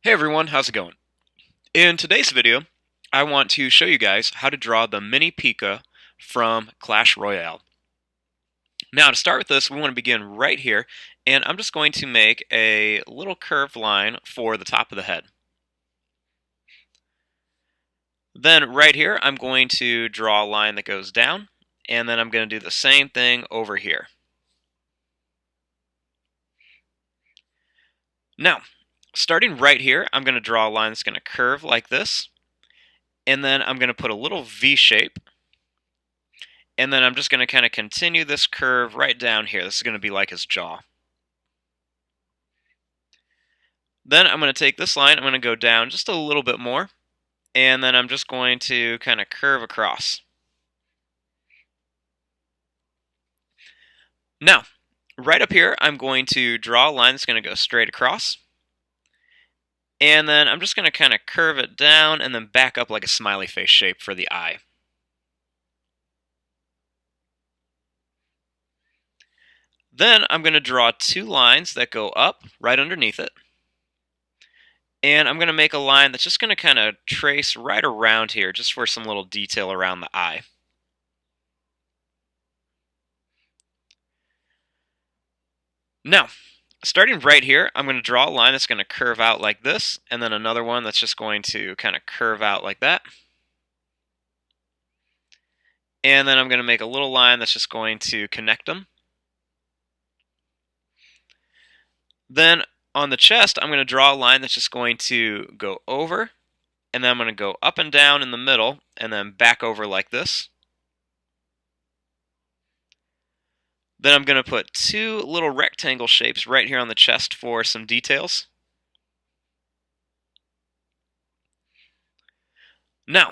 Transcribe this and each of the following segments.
Hey everyone, how's it going? In today's video, I want to show you guys how to draw the MINI P.E.K.K.A from Clash Royale. Now to start with this, we want to begin right here, and I'm just going to make a little curved line for the top of the head. Then right here, I'm going to draw a line that goes down, and then I'm going to do the same thing over here. Now, starting right here, I'm going to draw a line that's going to curve like this, and then I'm going to put a little V shape. And then I'm just going to kind of continue this curve right down here. This is going to be like his jaw. Then I'm going to take this line, I'm going to go down just a little bit more, and then I'm just going to kind of curve across. Now, right up here, I'm going to draw a line that's going to go straight across. And then I'm just going to kind of curve it down and then back up like a smiley face shape for the eye. Then I'm going to draw two lines that go up right underneath it. And I'm going to make a line that's just going to kind of trace right around here just for some little detail around the eye. Now, starting right here, I'm going to draw a line that's going to curve out like this, and then another one that's just going to kind of curve out like that. And then I'm going to make a little line that's just going to connect them. Then on the chest, I'm going to draw a line that's just going to go over, and then I'm going to go up and down in the middle, and then back over like this. Then I'm going to put two little rectangle shapes right here on the chest for some details. Now,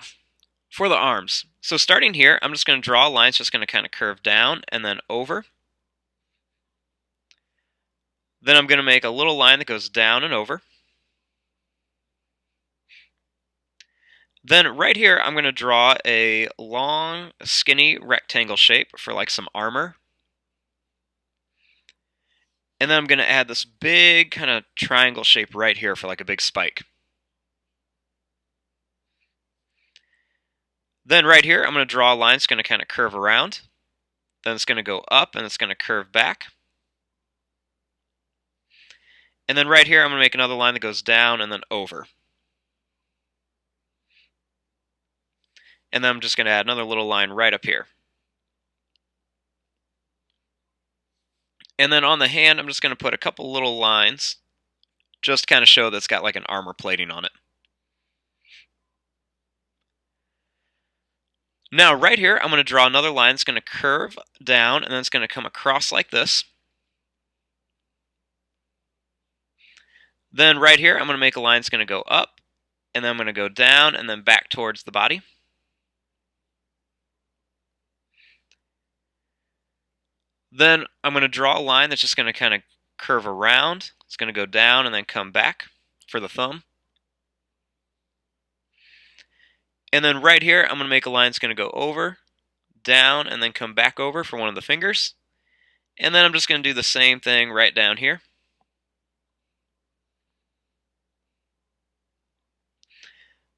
for the arms. So starting here, I'm just going to draw a line that's just going to kind of curve down and then over. Then I'm going to make a little line that goes down and over. Then right here, I'm going to draw a long, skinny rectangle shape for like some armor. And then I'm going to add this big kind of triangle shape right here for like a big spike. Then right here, I'm going to draw a line that's going to kind of curve around. Then it's going to go up and it's going to curve back. And then right here, I'm going to make another line that goes down and then over. And then I'm just going to add another little line right up here. And then on the hand, I'm just going to put a couple little lines just to kind of show that it's got like an armor plating on it. Now right here, I'm going to draw another line that's going to curve down and then it's going to come across like this. Then right here, I'm going to make a line that's going to go up, and then I'm going to go down and then back towards the body. Then I'm going to draw a line that's just going to kind of curve around. It's going to go down and then come back for the thumb. And then right here, I'm going to make a line that's going to go over, down, and then come back over for one of the fingers. And then I'm just going to do the same thing right down here.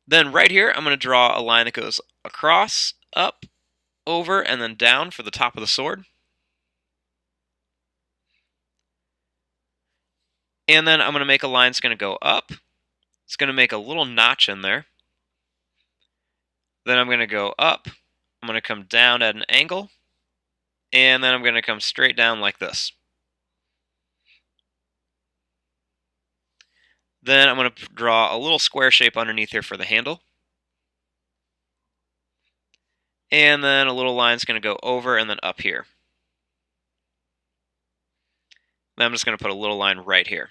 Then right here, I'm going to draw a line that goes across, up, over, and then down for the top of the sword. And then I'm going to make a line that's going to go up. It's going to make a little notch in there. Then I'm going to go up. I'm going to come down at an angle. And then I'm going to come straight down like this. Then I'm going to draw a little square shape underneath here for the handle. And then a little line is going to go over and then up here. Then I'm just going to put a little line right here.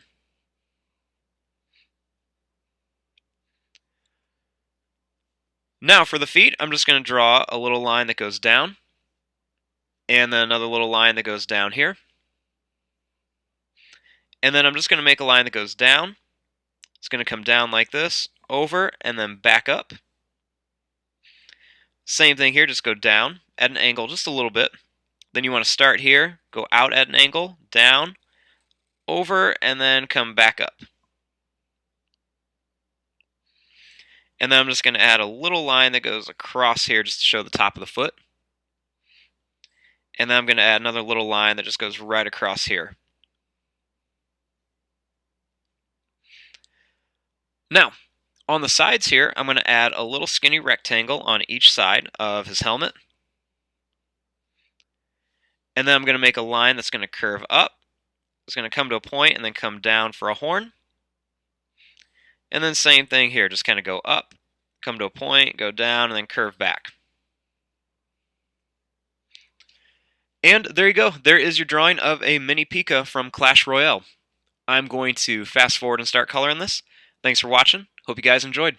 Now for the feet, I'm just going to draw a little line that goes down. And then another little line that goes down here. And then I'm just going to make a line that goes down. It's going to come down like this, over, and then back up. Same thing here, just go down at an angle just a little bit. Then you want to start here, go out at an angle, down, over, and then come back up. And then I'm just going to add a little line that goes across here just to show the top of the foot. And then I'm going to add another little line that just goes right across here. Now, on the sides here, I'm going to add a little skinny rectangle on each side of his helmet. And then I'm going to make a line that's going to curve up. It's going to come to a point and then come down for a horn. And then same thing here, just kind of go up, come to a point, go down, and then curve back. And there you go. There is your drawing of a mini P.E.K.K.A from Clash Royale. I'm going to fast forward and start coloring this. Thanks for watching. Hope you guys enjoyed.